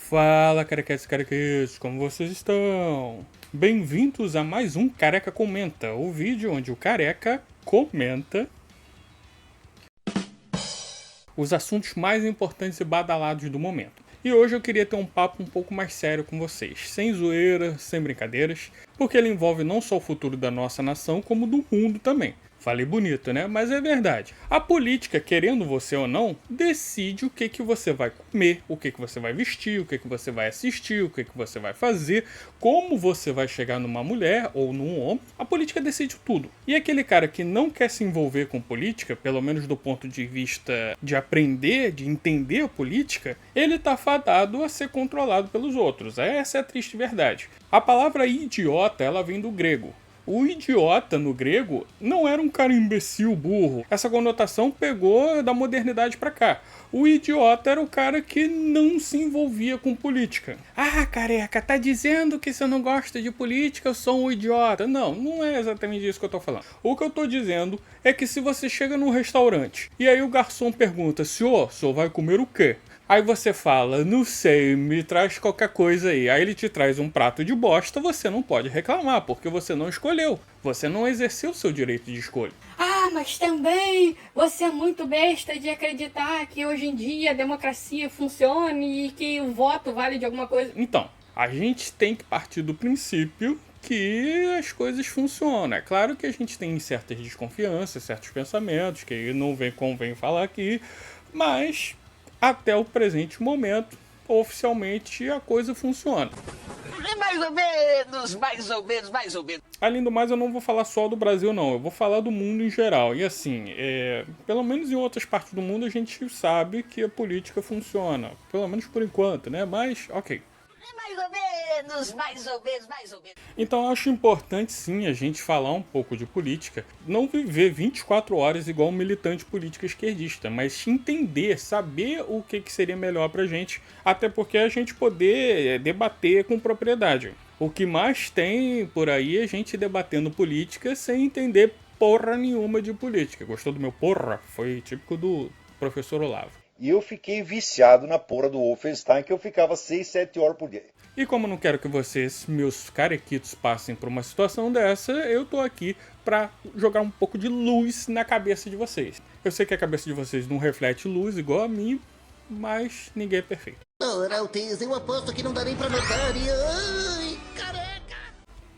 Fala, carequetes e carequetes, como vocês estão? Bem-vindos a mais um Careca Comenta, o vídeo onde o careca comenta os assuntos mais importantes e badalados do momento. E hoje eu queria ter um papo um pouco mais sério com vocês, sem zoeira, sem brincadeiras, porque ele envolve não só o futuro da nossa nação, como do mundo também. Falei bonito, né? Mas é verdade. A política, querendo você ou não, decide o que você vai comer, o que você vai vestir, o que você vai assistir, o que você vai fazer, como você vai chegar numa mulher ou num homem. A política decide tudo. E aquele cara que não quer se envolver com política, pelo menos do ponto de vista de aprender, de entender a política, ele tá fadado a ser controlado pelos outros. Essa é a triste verdade. A palavra idiota, ela vem do grego. O idiota, no grego, não era um cara imbecil, burro. Essa conotação pegou da modernidade pra cá. O idiota era o cara que não se envolvia com política. Ah, careca, tá dizendo que você não gosta de política, eu sou um idiota. Não, não é exatamente isso que eu tô falando. O que eu tô dizendo é que se você chega num restaurante e aí o garçom pergunta, senhor vai comer o quê? Aí você fala, não sei, me traz qualquer coisa aí. Aí ele te traz um prato de bosta, você não pode reclamar, porque você não escolheu. Você não exerceu o seu direito de escolha. Ah, mas também você é muito besta de acreditar que hoje em dia a democracia funcione e que o voto vale de alguma coisa. Então, a gente tem que partir do princípio que as coisas funcionam. É claro que a gente tem certas desconfianças, certos pensamentos, que não convém falar aqui, mas até o presente momento, oficialmente, a coisa funciona. Mais ou menos, mais ou menos, mais ou menos. Além do mais, eu não vou falar só do Brasil, não. Eu vou falar do mundo em geral. E assim, pelo menos em outras partes do mundo, a gente sabe que a política funciona. Pelo menos por enquanto, né? Mas, ok. Mais ou menos, mais ou menos, mais ou menos. Então eu acho importante sim a gente falar um pouco de política, não viver 24 horas igual um militante político esquerdista, mas entender, saber o que seria melhor pra gente, até porque a gente poder debater com propriedade. O que mais tem por aí é gente debatendo política sem entender porra nenhuma de política. Gostou do meu porra? Foi típico do professor Olavo. E eu fiquei viciado na porra do Wolfenstein, que eu ficava 6, 7 horas por dia. E como eu não quero que vocês, meus carequitos, passem por uma situação dessa, eu tô aqui pra jogar um pouco de luz na cabeça de vocês. Eu sei que a cabeça de vocês não reflete luz igual a mim, mas ninguém é perfeito. Ora, Alteza, eu aposto que não dá nem pra notar e... Ai, careca!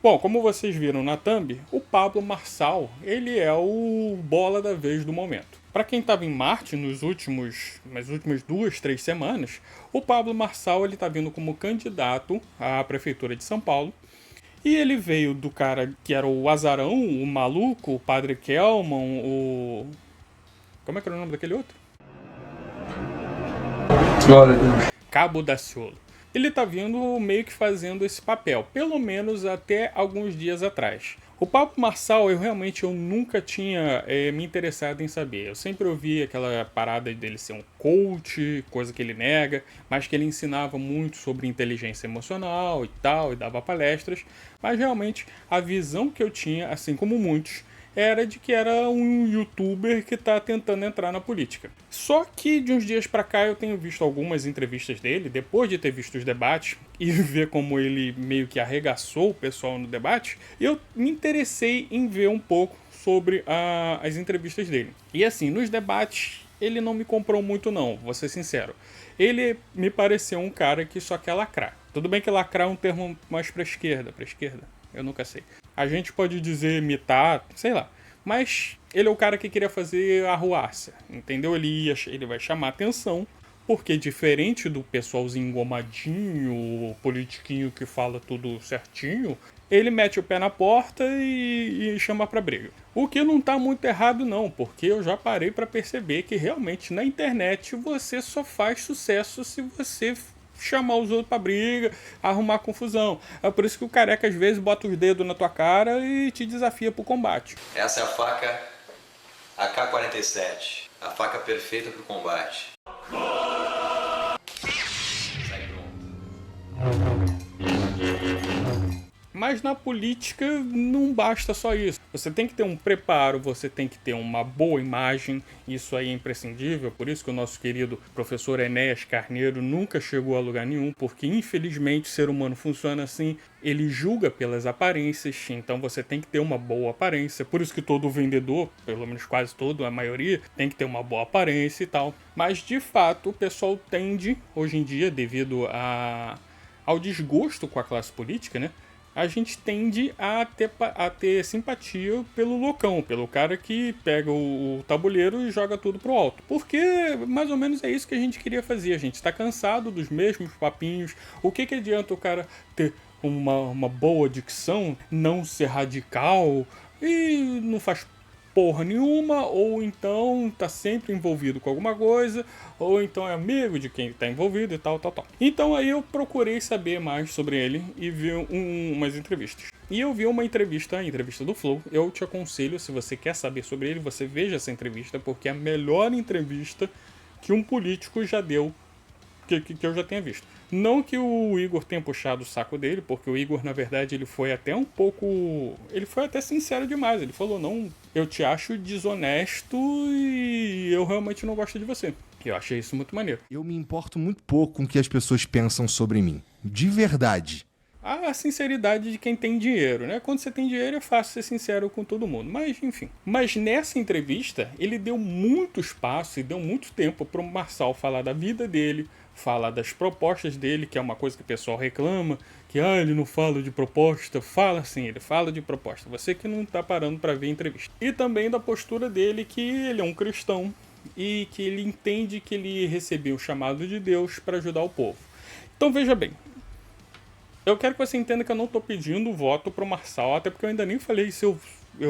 Bom, como vocês viram na thumb, o Pablo Marçal, ele é o bola da vez do momento. Para quem estava em Marte nas últimas 2, 3 semanas, o Pablo Marçal ele tá vindo como candidato à prefeitura de São Paulo. E ele veio do cara que era o azarão, o maluco, o Padre Kelman, o... Como é que era o nome daquele outro? Cabo Daciolo. Ele tá vindo meio que fazendo esse papel, pelo menos até alguns dias atrás. O Pablo Marçal, eu nunca tinha me interessado em saber. Eu sempre ouvi aquela parada dele ser um coach, coisa que ele nega, mas que ele ensinava muito sobre inteligência emocional e tal, e dava palestras. Mas realmente a visão que eu tinha, assim como muitos, era de que era um youtuber que tá tentando entrar na política. Só que de uns dias pra cá eu tenho visto algumas entrevistas dele, depois de ter visto os debates e ver como ele meio que arregaçou o pessoal no debate, eu me interessei em ver um pouco sobre as entrevistas dele. E assim, nos debates ele não me comprou muito não, vou ser sincero. Ele me pareceu um cara que só quer lacrar. Tudo bem que lacrar é um termo mais pra esquerda, eu nunca sei. A gente pode dizer imitar, sei lá. Mas ele é o cara que queria fazer arruaça, entendeu? Ele vai chamar atenção, porque diferente do pessoalzinho engomadinho, politiquinho que fala tudo certinho, ele mete o pé na porta e chama pra briga. O que não tá muito errado não, porque eu já parei pra perceber que realmente na internet você só faz sucesso se você chamar os outros pra briga, arrumar confusão. É por isso que o careca às vezes bota os dedos na tua cara e te desafia pro combate. Essa é a faca AK-47, a faca perfeita pro combate. Sai pronto. Mas na política não basta só isso. Você tem que ter um preparo, você tem que ter uma boa imagem, isso aí é imprescindível, por isso que o nosso querido professor Enéas Carneiro nunca chegou a lugar nenhum, porque infelizmente o ser humano funciona assim, ele julga pelas aparências, então você tem que ter uma boa aparência, por isso que todo vendedor, pelo menos quase todo, a maioria, tem que ter uma boa aparência e tal. Mas de fato o pessoal tende, hoje em dia, devido ao desgosto com a classe política, né? A gente tende a ter simpatia pelo loucão, pelo cara que pega o tabuleiro e joga tudo pro alto. Porque mais ou menos é isso que a gente queria fazer. A gente está cansado dos mesmos papinhos. O que adianta o cara ter uma boa dicção, não ser radical e não faz porra nenhuma, ou então tá sempre envolvido com alguma coisa, ou então é amigo de quem tá envolvido e tal. Então aí eu procurei saber mais sobre ele e vi umas entrevistas. E eu vi uma entrevista, a entrevista do Flow. Eu te aconselho, se você quer saber sobre ele, você veja essa entrevista, porque é a melhor entrevista que um político já deu, que eu já tenha visto. Não que o Igor tenha puxado o saco dele, porque o Igor, na verdade, ele foi até um pouco... Ele foi até sincero demais. Ele falou, não, eu te acho desonesto e eu realmente não gosto de você. Eu achei isso muito maneiro. Eu me importo muito pouco com o que as pessoas pensam sobre mim. De verdade. A sinceridade de quem tem dinheiro, né? Quando você tem dinheiro é fácil ser sincero com todo mundo. Mas, enfim. Mas nessa entrevista, ele deu muito espaço e deu muito tempo para o Marçal falar da vida dele, falar das propostas dele, que é uma coisa que o pessoal reclama, que ele não fala de proposta. Fala sim, ele fala de proposta. Você que não tá parando para ver a entrevista. E também da postura dele, que ele é um cristão e que ele entende que ele recebeu o chamado de Deus para ajudar o povo. Então veja bem, eu quero que você entenda que eu não tô pedindo voto pro Marçal, até porque eu ainda nem falei se eu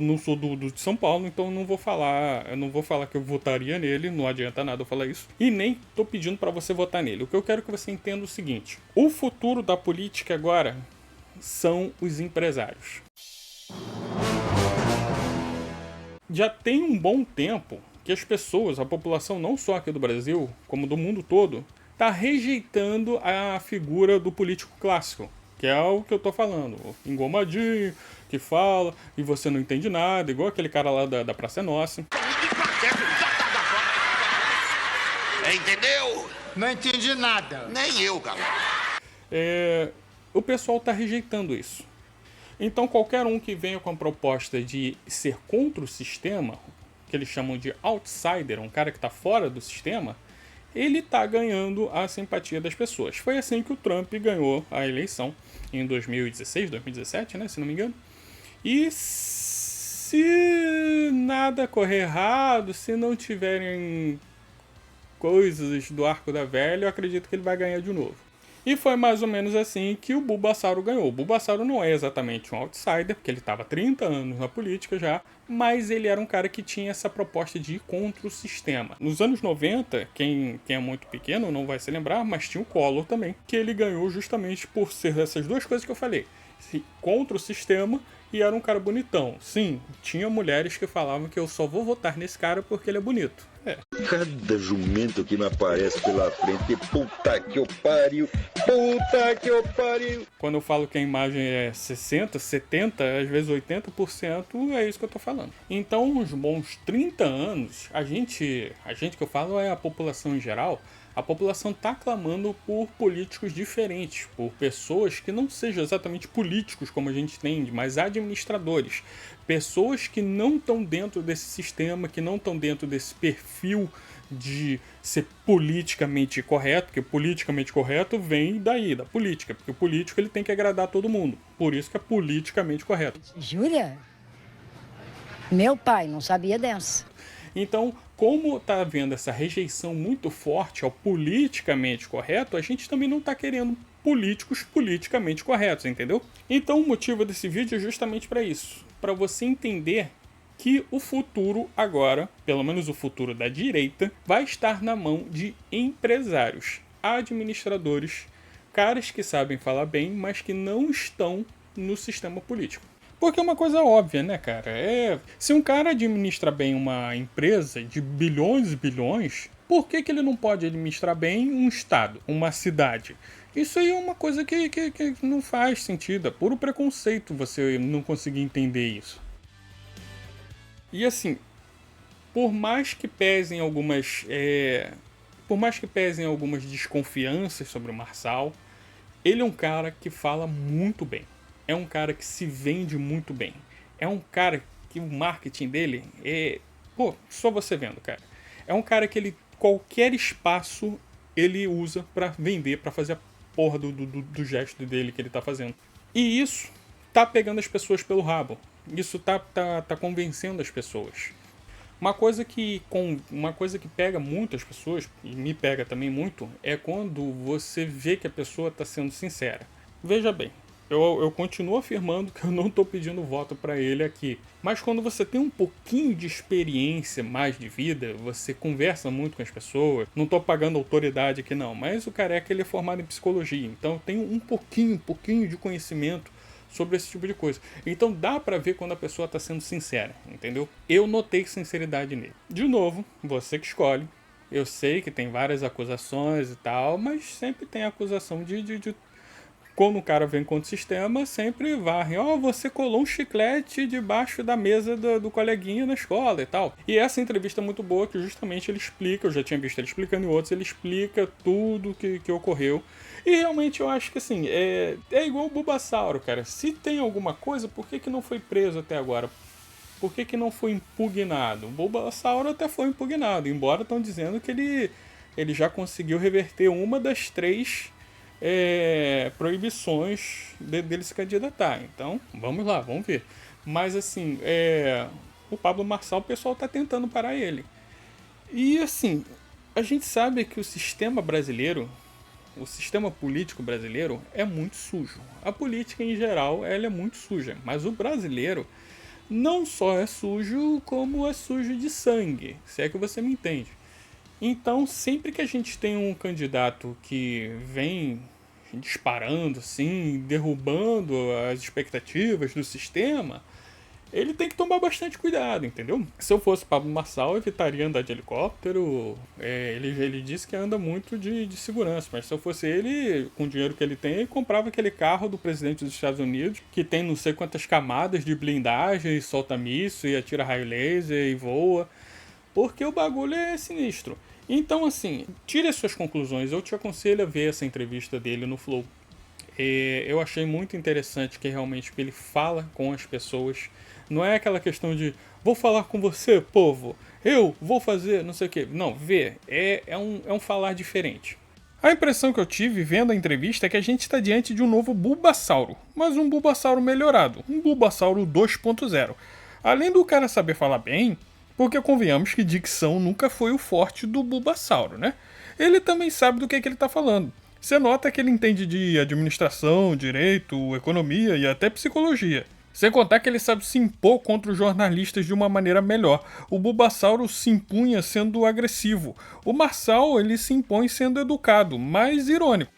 não sou de São Paulo, então eu não vou falar que eu votaria nele, não adianta nada eu falar isso. E nem tô pedindo para você votar nele. O que eu quero que você entenda é o seguinte: o futuro da política agora são os empresários. Já tem um bom tempo que as pessoas, a população não só aqui do Brasil, como do mundo todo, tá rejeitando a figura do político clássico, que é o que eu tô falando, o engomadinho, que fala e você não entende nada, igual aquele cara lá da Praça é Nossa. Entendeu? Não entendi nada. Nem eu, cara. O pessoal tá rejeitando isso. Então qualquer um que venha com a proposta de ser contra o sistema, que eles chamam de outsider, um cara que tá fora do sistema, ele tá ganhando a simpatia das pessoas. Foi assim que o Trump ganhou a eleição em 2016, 2017, né, se não me engano. E se nada correr errado, se não tiverem coisas do arco da velha, eu acredito que ele vai ganhar de novo. E foi mais ou menos assim que o Bulbasauro ganhou. O Bulbasauro não é exatamente um outsider, porque ele estava há 30 anos na política já, mas ele era um cara que tinha essa proposta de ir contra o sistema. Nos anos 90, quem é muito pequeno não vai se lembrar, mas tinha o Collor também, que ele ganhou justamente por ser essas duas coisas que eu falei. Contra o sistema e era um cara bonitão. Sim, tinha mulheres que falavam que eu só vou votar nesse cara porque ele é bonito. Cada jumento que me aparece pela frente, puta que eu pariu, puta que eu pariu. Quando eu falo que a imagem é 60, 70, às vezes 80%, é isso que eu tô falando. Então, uns bons 30 anos, a gente que eu falo é a população em geral, a população está clamando por políticos diferentes, por pessoas que não sejam exatamente políticos como a gente tem, mas administradores. Pessoas que não estão dentro desse sistema, que não estão dentro desse perfil de ser politicamente correto, porque politicamente correto vem daí, da política, porque o político ele tem que agradar todo mundo, por isso que é politicamente correto. Jura? Meu pai não sabia dessa. Então, como está havendo essa rejeição muito forte ao politicamente correto, a gente também não está querendo políticos politicamente corretos, entendeu? Então o motivo desse vídeo é justamente para isso, para você entender que o futuro agora, pelo menos o futuro da direita, vai estar na mão de empresários, administradores, caras que sabem falar bem, mas que não estão no sistema político. Porque é uma coisa óbvia, né, cara? Se um cara administra bem uma empresa de bilhões e bilhões, Por que ele não pode administrar bem um estado, uma cidade? Isso aí é uma coisa que não faz sentido. É puro preconceito você não conseguir entender isso. E assim, por mais que pesem algumas desconfianças sobre o Marçal, ele é um cara que fala muito bem. É um cara que se vende muito bem. É um cara que o marketing dele é... Pô, só você vendo, cara. É um cara que qualquer espaço ele usa pra vender, pra fazer a porra do gesto dele que ele tá fazendo. E isso tá pegando as pessoas pelo rabo. Isso tá convencendo as pessoas. Uma coisa que pega muito as pessoas, e me pega também muito, é quando você vê que a pessoa está sendo sincera. Veja bem, eu continuo afirmando que eu não estou pedindo voto para ele aqui. Mas quando você tem um pouquinho de experiência mais de vida, você conversa muito com as pessoas. Não estou pagando autoridade aqui não, mas o Careca ele é formado em psicologia, então eu tenho um pouquinho de conhecimento sobre esse tipo de coisa. Então dá pra ver quando a pessoa tá sendo sincera, entendeu? Eu notei sinceridade nele. De novo, você que escolhe. Eu sei que tem várias acusações e tal, mas sempre tem acusação de quando o cara vem contra o sistema, sempre varre. Você colou um chiclete debaixo da mesa do coleguinha na escola e tal. E essa entrevista é muito boa, que justamente ele explica, eu já tinha visto ele explicando em outros, ele explica tudo que ocorreu. E realmente eu acho que assim, é igual o Bulbasauro, cara. Se tem alguma coisa, por que não foi preso até agora? Por que não foi impugnado? O Bulbasauro até foi impugnado, embora estão dizendo que ele já conseguiu reverter uma das 3 proibições dele se candidatar. Então, vamos lá, vamos ver. Mas assim, o Pablo Marçal, o pessoal tá tentando parar ele. E assim, a gente sabe que o sistema político brasileiro é muito sujo. A política em geral, ela é muito suja. Mas o brasileiro não só é sujo, como é sujo de sangue. Se é que você me entende. Então, sempre que a gente tem um candidato que vem disparando, assim, derrubando as expectativas do sistema, ele tem que tomar bastante cuidado, entendeu? Se eu fosse Pablo Marçal, eu evitaria andar de helicóptero. Ele disse que anda muito de segurança, mas se eu fosse ele, com o dinheiro que ele tem, ele comprava aquele carro do presidente dos Estados Unidos, que tem não sei quantas camadas de blindagem, solta míssil, e atira raio laser e voa, porque o bagulho é sinistro. Então, assim, tire as suas conclusões. Eu te aconselho a ver essa entrevista dele no Flow. Eu achei muito interessante que realmente ele fala com as pessoas. Não é aquela questão de vou falar com você, povo, eu vou fazer não sei o que. Não, é um falar diferente. A impressão que eu tive vendo a entrevista é que a gente está diante de um novo Bulbasauro, mas um Bulbasauro melhorado, um Bulbasauro 2.0. Além do cara saber falar bem, porque convenhamos que dicção nunca foi o forte do Bulbasauro, né? Ele também sabe do que ele está falando. Você nota que ele entende de administração, direito, economia e até psicologia. Sem contar que ele sabe se impor contra os jornalistas de uma maneira melhor. O Bulbasauro se impunha sendo agressivo. O Marçal, ele se impõe sendo educado, mas irônico.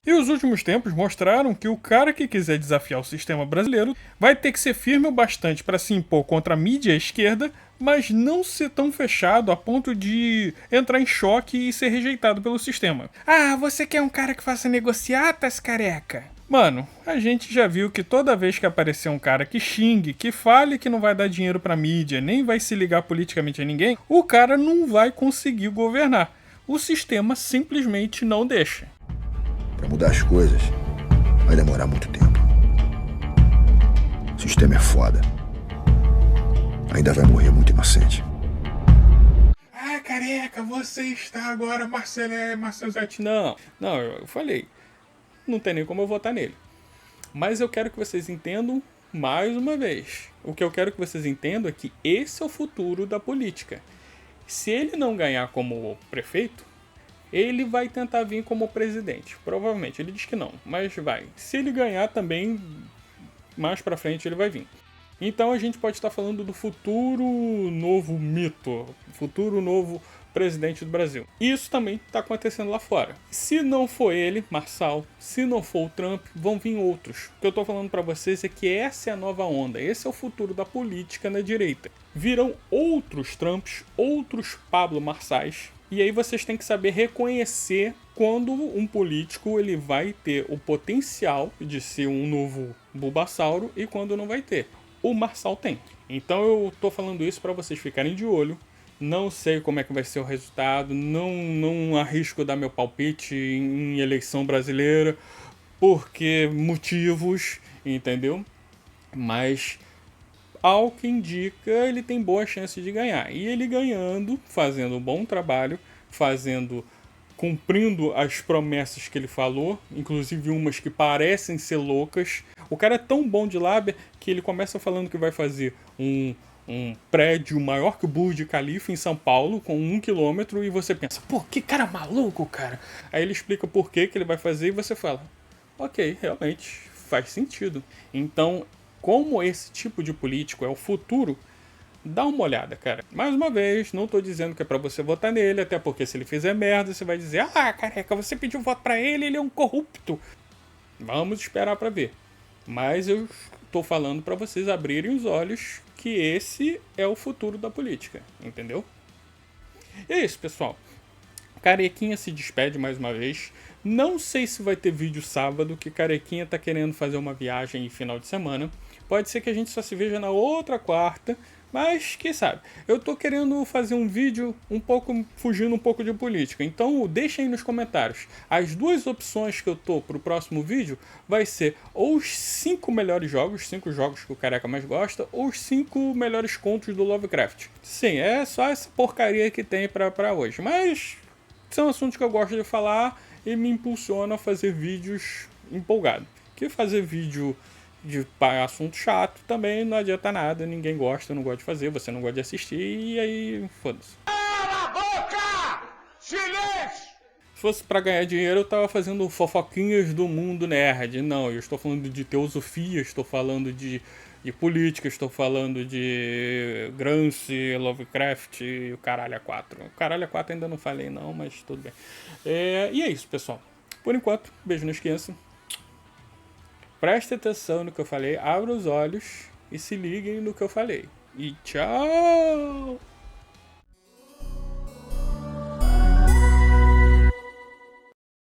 E os últimos tempos mostraram que o cara que quiser desafiar o sistema brasileiro vai ter que ser firme o bastante para se impor contra a mídia à esquerda, mas não ser tão fechado a ponto de entrar em choque e ser rejeitado pelo sistema. Ah, você quer um cara que faça negociatas, careca? Mano, a gente já viu que toda vez que aparecer um cara que xingue, que fale que não vai dar dinheiro pra mídia, nem vai se ligar politicamente a ninguém, o cara não vai conseguir governar. O sistema simplesmente não deixa. Pra mudar as coisas, vai demorar muito tempo. O sistema é foda. Ainda vai morrer muito inocente. Ah, careca, você está agora Marcelzete. Não, eu falei. Não tem nem como eu votar nele. Mas eu quero que vocês entendam mais uma vez. O que eu quero que vocês entendam é que esse é o futuro da política. Se ele não ganhar como prefeito, ele vai tentar vir como presidente. Provavelmente, ele diz que não, mas vai. Se ele ganhar também, mais pra frente ele vai vir. Então a gente pode estar falando do futuro novo mito, futuro novo presidente do Brasil. Isso também está acontecendo lá fora. Se não for ele, Marçal, se não for o Trump, vão vir outros. O que eu estou falando para vocês é que essa é a nova onda, esse é o futuro da política na direita. Virão outros Trumps, outros Pablo Marçais, E aí vocês têm que saber reconhecer quando um político ele vai ter o potencial de ser um novo Bulbasauro e quando não vai ter. O Marçal tem. Então eu tô falando isso para vocês ficarem de olho. Não sei como é que vai ser o resultado, não arrisco dar meu palpite em eleição brasileira, porque motivos, entendeu? Mas ao que indica, ele tem boa chance de ganhar. E ele ganhando, fazendo um bom trabalho, cumprindo as promessas que ele falou, inclusive umas que parecem ser loucas. O cara é tão bom de lábia que ele começa falando que vai fazer um prédio maior que o Burj Khalifa em São Paulo, com 1 km, e você pensa, pô, que cara maluco, cara. Aí ele explica por que ele vai fazer e você fala, ok, realmente faz sentido. Então, como esse tipo de político é o futuro, dá uma olhada, cara. Mais uma vez, não tô dizendo que é pra você votar nele, até porque se ele fizer merda, você vai dizer, ah, careca, você pediu voto pra ele é um corrupto. Vamos esperar pra ver. Mas eu tô falando pra vocês abrirem os olhos que esse é o futuro da política, entendeu? E é isso, pessoal. Carequinha se despede mais uma vez. Não sei se vai ter vídeo sábado, que Carequinha tá querendo fazer uma viagem em final de semana. Pode ser que a gente só se veja na outra quarta, mas quem sabe. Eu tô querendo fazer um vídeo fugindo um pouco de política. Então deixa aí nos comentários. As duas opções que eu tô pro próximo vídeo vai ser ou os 5 melhores jogos, 5 jogos que o Careca mais gosta, ou os 5 melhores contos do Lovecraft. Sim, é só essa porcaria que tem pra hoje. Mas são assuntos que eu gosto de falar e me impulsiona a fazer vídeos empolgado. Que fazer vídeo de assunto chato também não adianta nada, ninguém gosta, eu não gosto de fazer, você não gosta de assistir, e aí foda-se. Cala a boca! Silêncio! Se fosse pra ganhar dinheiro, eu tava fazendo fofoquinhas do mundo nerd. Não, eu estou falando de teosofia, estou falando de política, estou falando de Gramsci, Lovecraft e o Caralho A4. O Caralho A4 ainda não falei não, mas tudo bem. E é isso, pessoal. Por enquanto, beijo, não esqueça. Preste atenção no que eu falei, abra os olhos e se liguem no que eu falei. E tchau!